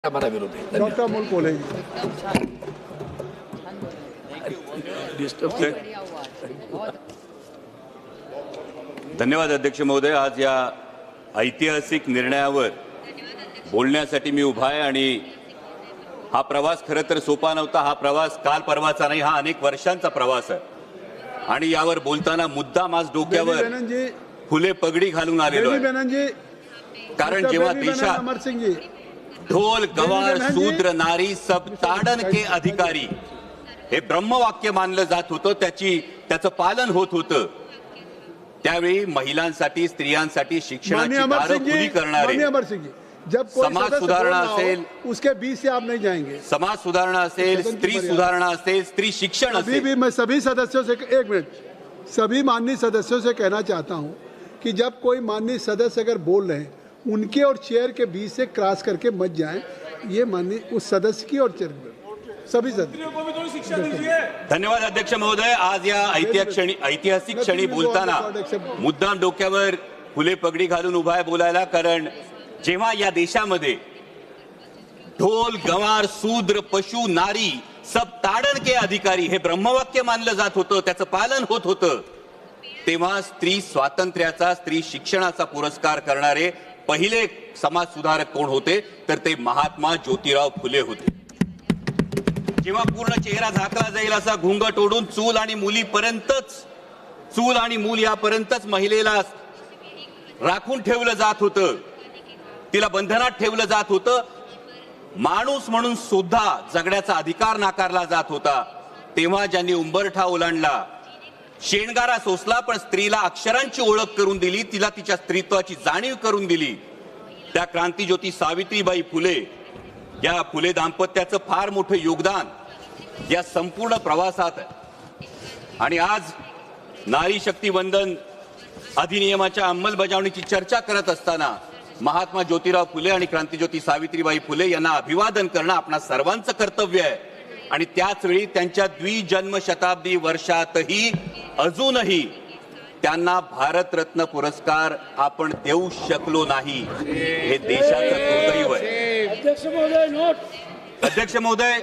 हमारा विरोध है। डॉक्टर अमोल कोल्हे जी। धन्यवाद अध्यक्ष महोदय। आज या ऐतिहासिक निर्णयावर बोलण्यासाठी मी उभा आहे आणि हा प्रवास खरं तर सोपा नव्हता। हा प्रवास काल परवाचा नाही, हा अनेक वर्षांचा प्रवास आहे आणि यावर बोलताना मुद्दाम आज डोक्यावर फुले पगडी घालून आलेलो आहे। कारण जेव्हा देशात अमर सिंह जी ढोल गवार शूद्र नारी सब ताडन के अधिकारी हे ब्रह्मवाक्य मानलं जात होतं, त्याचं पालन होत होतं, त्यावेळी महिलांसाठी स्त्रियांसाठी शिक्षणाची दारं खुली करणारे जब कोई समाज सुधारणा असेल, उसके बीच से आप नहीं जाएंगे। समाज सुधारणा असेल, स्त्री सुधारणा असेल, स्त्री शिक्षण अभी भी मैं सभी सदस्यों से एक मिनट सभी माननीय सदस्यों से कहना चाहता हूं कि जब कोई माननीय सदस्य अगर बोल रहे हैं उनके और चेयर के बीच से क्रॉस करके मत जाएं। ये माननीय उस सदस्य की और चेयर सभी सदस्यों को भी थोड़ी शिक्षा दीजिए। धन्यवाद अध्यक्ष महोदय। आज या ऐतिहासिक क्षणी बोलताना मुद्दाम डोक्यावर फुले पगडी घालून उभा आहे बोलायला। कारण जेव्हा या देशामध्ये ढोल गवार शूद्र पशु नारी सब ताडन के अधिकारी हे ब्रह्मवाक्य मानलं जात होतं, त्याचं पालन होत होतं, तेव्हा स्त्री स्वातंत्र्याचा स्त्री शिक्षणाचा पुरस्कार करणारे पहिले समाज सुधारक कोण होते तर ते महात्मा ज्योतिराव फुले होते। जेव्हा पूर्ण चेहरा झाकला जाईल असा घुंगट ओढून चूल आणि मूल यापर्यंतच महिलेला राखून ठेवलं जात होतं, तिला बंधनात ठेवलं जात होतं, माणूस म्हणून सुद्धा जगण्याचा अधिकार नाकारला जात होता, तेव्हा ज्यांनी उंबरठा ओलांडला, शेणगारा सोसला, पण स्त्रीला अक्षरांची ओळख करून दिली, तिला तिच्या स्त्रीत्वाची जाणीव करून दिली, त्या क्रांतिज्योती सावित्रीबाई फुले, या फुले दाम्पत्याचं फार मोठं योगदान या संपूर्ण प्रवासात आहे। आणि आज नारी शक्ती वंदन अधिनियमाच्या अंमलबजावणीची चर्चा करत असताना महात्मा ज्योतिराव फुले आणि क्रांतिज्योती सावित्रीबाई फुले यांना अभिवादन करणं आपणा सर्वांचं कर्तव्य आहे। आणि त्याच वेळी त्यांच्या द्विजन्म शताब्दी वर्षातही अजूनही त्यांना भारतरत्न पुरस्कार आपण देऊ शकलो नाही, हे देशाचं दुर्दैव आहे। अध्यक्ष महोदय,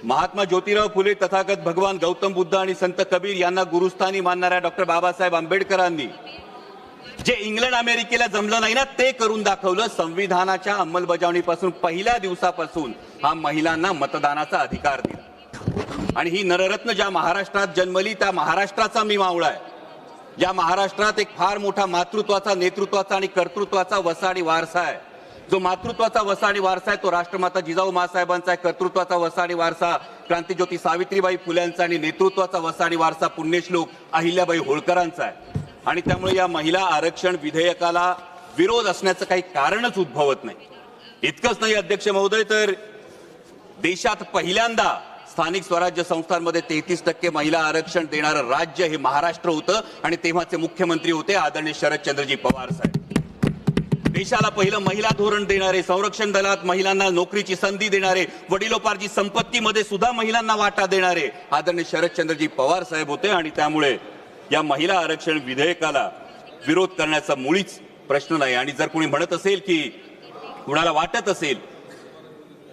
महात्मा ज्योतिराव फुले तथागत भगवान गौतम बुद्ध आणि संत कबीर यांना गुरुस्थानी मानणाऱ्या डॉक्टर बाबासाहेब आंबेडकरांनी जे इंग्लंड अमेरिकेला जमलं नाही ना ते करून दाखवलं। संविधानाच्या अंमलबजावणीपासून पहिल्या दिवसापासून हा महिलांना मतदानाचा अधिकार दिला आणि ही नररत्न ज्या महाराष्ट्रात जन्मली त्या महाराष्ट्राचा मी मावळा आहे। या महाराष्ट्रात एक फार मोठा मातृत्वाचा, नेतृत्वाचा आणि कर्तृत्वाचा वसाडी वारसा आहे। जो मातृत्वाचा वसाडी वारसा आहे तो राष्ट्रमाता जिजाऊ माँसाहेबांचा आहे, कर्तृत्वाचा वसाडी वारसा क्रांतिज्योती सावित्रीबाई फुल्यांचा आणि नेतृत्वाचा वसाडी वारसा पुण्यश्लोक अहिल्याबाई होळकरांचा आहे। आणि त्यामुळे या महिला आरक्षण विधेयकाला विरोध असण्याचं काही कारणच उद्भवत नाही। इतकंच नाही अध्यक्ष महोदय, तर देशात पहिल्यांदा स्थानिक स्वराज्य संस्थांमध्ये 33% महिला आरक्षण देणारं राज्य हे महाराष्ट्र होतं आणि तेव्हाचे मुख्यमंत्री होते आदरणीय शरदचंद्रजी पवार साहेब। देशाला पहिलं महिला धोरण देणारे, संरक्षण दलात महिलांना नोकरीची संधी देणारे, वडिलोपार्जित संपत्तीमध्ये सुद्धा महिलांना वाटा देणारे आदरणीय शरदचंद्रजी पवार साहेब होते। आणि त्यामुळे या महिला आरक्षण विधेयकाला विरोध करण्याचा मुळीच प्रश्न नाही। आणि जर कोणी म्हणत असेल की कुणाला वाटत असेल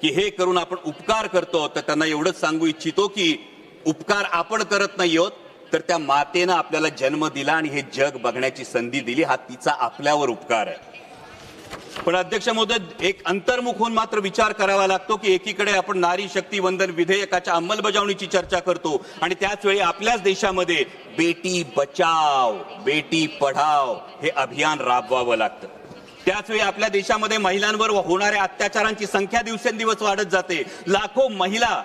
की हे करून आपण उपकार करतो, तर त्यांना एवढंच सांगू इच्छितो की उपकार आपण करत नाही आहोत, तर त्या मातेनं आपल्याला जन्म दिला आणि हे जग बघण्याची संधी दिली, हा तिचा आपल्यावर उपकार आहे। पण अध्यक्ष महोदय, एक अंतर्मुख होऊन मात्र विचार करावा लागतो की एकीकडे आपण नारी शक्ती वंदन विधेयकाच्या अंमलबजावणीची चर्चा करतो आणि त्याच वेळी आपल्याच देशामध्ये बेटी बचाव बेटी पढाव हे अभियान राबवावं लागतं। त्याच वेळी आपल्या देशामध्ये महिलांवर होणाऱ्या अत्याचारांची संख्या दिवसेंदिवस वाढत जाते। लाखो महिला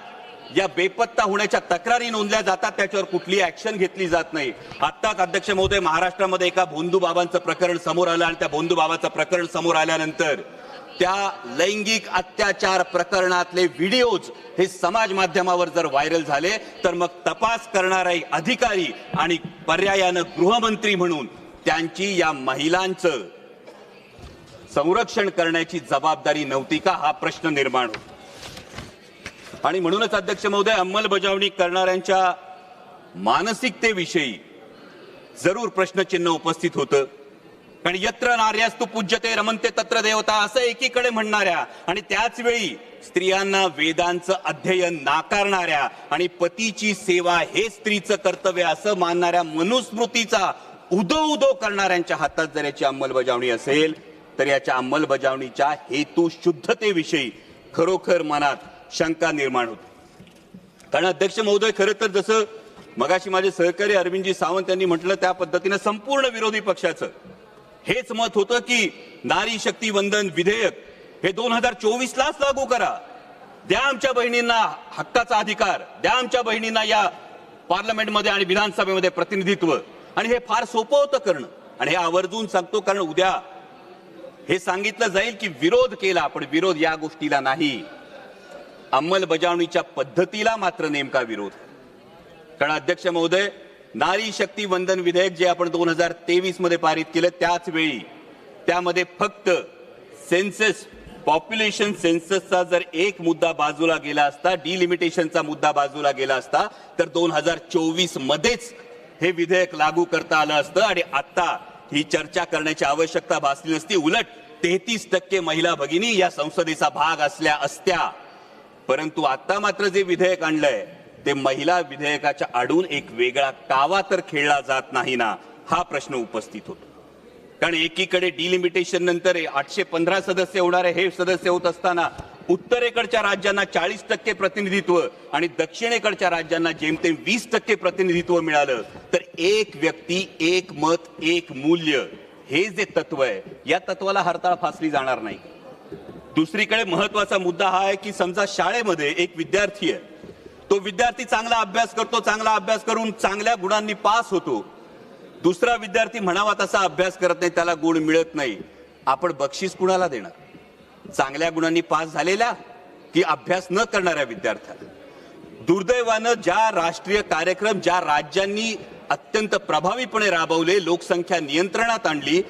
या बेपत्ता होण्याच्या तक्रारी नोंदल्या जातात, त्याच्यावर कुठलीही ऍक्शन घेतली जात नाही। आत्ताच अध्यक्ष महोदय महाराष्ट्रामध्ये एका भोंदू बाबांचं प्रकरण समोर आलं आणि त्या भोंदू बाबाचं प्रकरण समोर आल्यानंतर त्या लैंगिक अत्याचार प्रकरणातले व्हिडिओज हे समाज माध्यमावर जर व्हायरल झाले तर मग तपास करणारे अधिकारी आणि पर्यायानं गृहमंत्री म्हणून त्यांची या महिलांचं संरक्षण करण्याची जबाबदारी नव्हती का, हा प्रश्न निर्माण होतो। आणि म्हणूनच अध्यक्ष महोदय, अंमलबजावणी करणाऱ्यांच्या मानसिकतेविषयी जरूर प्रश्नचिन्ह उपस्थित होतं। कारण यत्र नार्यास्तु पूज्यते रमन्ते तत्र देवता असं एकीकडे म्हणणाऱ्या आणि त्याच वेळी स्त्रियांना वेदांचं अध्ययन नाकारणाऱ्या आणि पतीची सेवा हे स्त्रीचं कर्तव्य असं मानणाऱ्या मनुस्मृतीचा उदो करणाऱ्यांच्या हातात जर याची अंमलबजावणी असेल तर याच्या अंमलबजावणीच्या हेतू शुद्धतेविषयी खरोखर मनात शंका निर्माण होते. कारण अध्यक्ष महोदय, खरं तर जसं मगाशी माझे सहकारी अरविंदजी सावंत यांनी म्हटलं त्या पद्धतीनं संपूर्ण विरोधी पक्षाचं हेच मत होतं की नारी शक्ती वंदन विधेयक हे 2024लाच लागू करा, द्या आमच्या बहिणींना हक्काचा अधिकार, द्या आमच्या बहिणींना या पार्लमेंटमध्ये आणि विधानसभेमध्ये प्रतिनिधित्व. आणि हे फार सोपं होतं करणं. आणि हे आवर्जून सांगतो कारण उद्या हे सांगितलं जाईल की विरोध केला, पण विरोध या गोष्टीला नाही, अंमलबजावणीच्या पद्धतीला मात्र नेमका विरोध. कारण अध्यक्ष महोदय, नारी शक्ती वंदन विधेयक जे आपण 2023 मध्ये पारित केलं त्याच वेळी त्यामध्ये फक्त सेन्सस, पॉप्युलेशन सेन्ससचा जर एक मुद्दा बाजूला गेला असता, डिलिमिटेशनचा मुद्दा बाजूला गेला असता तर 2024 मध्येच हे विधेयक लागू करता आलं असतं आणि आता ही चर्चा करण्याची आवश्यकता भासली नसती. उलट 33% महिला भगिनी या संसदेचा भाग असल्या असत्या. परंतु आता मात्र जे विधेयक आणलंय ते महिला विधेयकाच्या आडून एक वेगळा कावा तर खेळला जात नाही ना, हा प्रश्न उपस्थित होतो. कारण एकीकडे डिलिमिटेशन नंतर 815 सदस्य होणारे हे सदस्य होत असताना उत्तरेकडच्या राज्यांना 40% प्रतिनिधित्व आणि दक्षिणेकडच्या राज्यांना जेमतेम 20% प्रतिनिधित्व मिळालं. तर एक व्यक्ती एक मत एक मूल्य हे जे तत्व आहे या तत्वाला हरताळ फासली जाणार नाही. दुसरीकडे महत्वाचा मुद्दा हा आहे की समजा शाळेमध्ये एक विद्यार्थी आहे, तो विद्यार्थी चांगला अभ्यास करतो, चांगला अभ्यास करून चांगल्या गुणांनी पास होतो. दुसरा विद्यार्थी म्हणावा तसा अभ्यास करत नाही, त्याला गुण मिळत नाही. आपण बक्षीस कुणाला देणार? चांगल्या गुणांनी पास झालेल्या की अभ्यास न करणाऱ्या विद्यार्थ्याला? दुर्दैवानं ज्या राष्ट्रीय कार्यक्रम ज्या राज्यांनी अत्यंत प्रभावीपणे राबवले, लोकसंख्या नियंत्रणात आणली,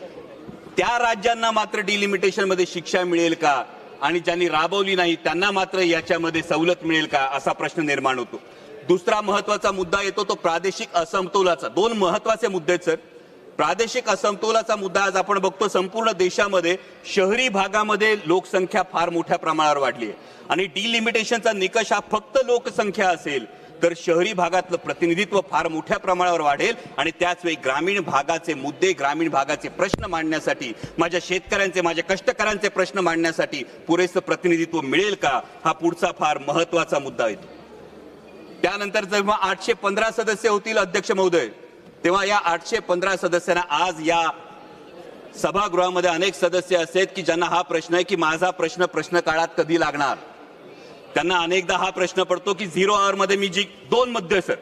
त्या राज्यांना मात्र डिलिमिटेशन मध्ये शिक्षा मिळेल का आणि ज्यांनी राबवली नाही त्यांना मात्र याच्यामध्ये सवलत मिळेल का, असा प्रश्न निर्माण होतो. दुसरा महत्वाचा मुद्दा येतो तो प्रादेशिक असमतोलाचा. दोन महत्वाचे मुद्दे आहेत सर. प्रादेशिक असमतोलाचा मुद्दा आज आपण बघतो संपूर्ण देशामध्ये शहरी भागामध्ये लोकसंख्या फार मोठ्या प्रमाणावर वाढली आहे आणि डिलिमिटेशनचा निकष हा फक्त लोकसंख्या असेल तर शहरी भागातलं प्रतिनिधित्व फार मोठ्या प्रमाणावर वाढेल आणि त्याच वेळी ग्रामीण भागाचे मुद्दे, ग्रामीण भागाचे प्रश्न मांडण्यासाठी, माझ्या शेतकऱ्यांचे, माझ्या कष्टकऱ्यांचे प्रश्न मांडण्यासाठी पुरेसं प्रतिनिधित्व मिळेल का, हा पुढचा फार महत्वाचा मुद्दा येतो. त्यानंतर जेव्हा 815 सदस्य होतील अध्यक्ष महोदय, तेव्हा या 815 सदस्यांना आज या सभागृहामध्ये अनेक सदस्य असे आहेत की ज्यांना हा प्रश्न आहे की माझा प्रश्न काळात कधी लागणार. त्यांना अनेकदा हा प्रश्न पडतो की 0 आवर मध्ये मी जी 2 मध्ये सर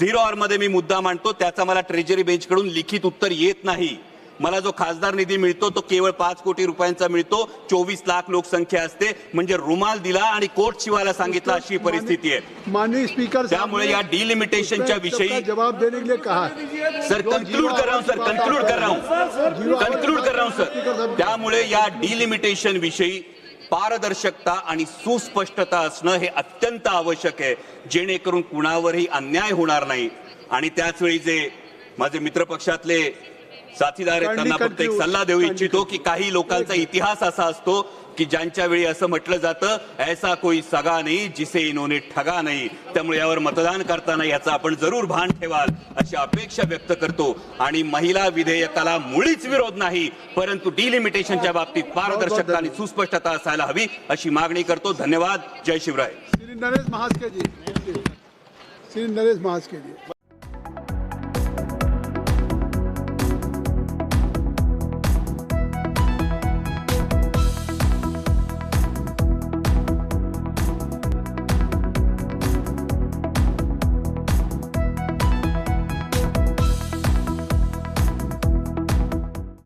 0 आवर मध्ये मी मुद्दा मांडतो त्याचा मला ट्रेजरी बेंच कडून लिखित उत्तर येत नाही. मला जो खासदार निधी मिळतो तो केवळ 5 कोटी रुपयांचा मिळतो. 24 लाख लोकसंख्या असते, म्हणजे रुमाल दिला आणि कोट शिवायला सांगितलं अशी परिस्थिती आहे. माननीय स्पीकर, त्यामुळे या डिलिमिटेशनच्या विषयी जवाब देने के लिए कहा सर, कंक्लूड कर रहा हूं सर. त्यामुळे या डिलिमिटेशन विषयी पारदर्शकता आणि सुस्पष्टता असणं हे अत्यंत आवश्यक आहे, जेणेकरून कुणावरही अन्याय होणार नाही. आणि त्याच वेळी जे माझे मित्रपक्षातले साथीदार आहेत त्यांना फक्त एक सल्ला देऊ इच्छितो की काही लोकांचा इतिहास असा असतो की ज्यांच्या वेळी असं म्हटलं जातं ऐसा कोई सगा नाही जिसे इन्होंने ठगा नाही. त्यामुळे यावर मतदान करताना याचा आपण जरूर भान ठेवाल अशी अपेक्षा व्यक्त करतो. आणि महिला विधेयकाला मुळीच विरोध नाही, परंतु डिलिमिटेशनच्या बाबतीत पारदर्शकता आणि सुस्पष्टता असायला हवी अशी मागणी करतो. धन्यवाद. जय शिवराय. श्री नरेश महास्के जी.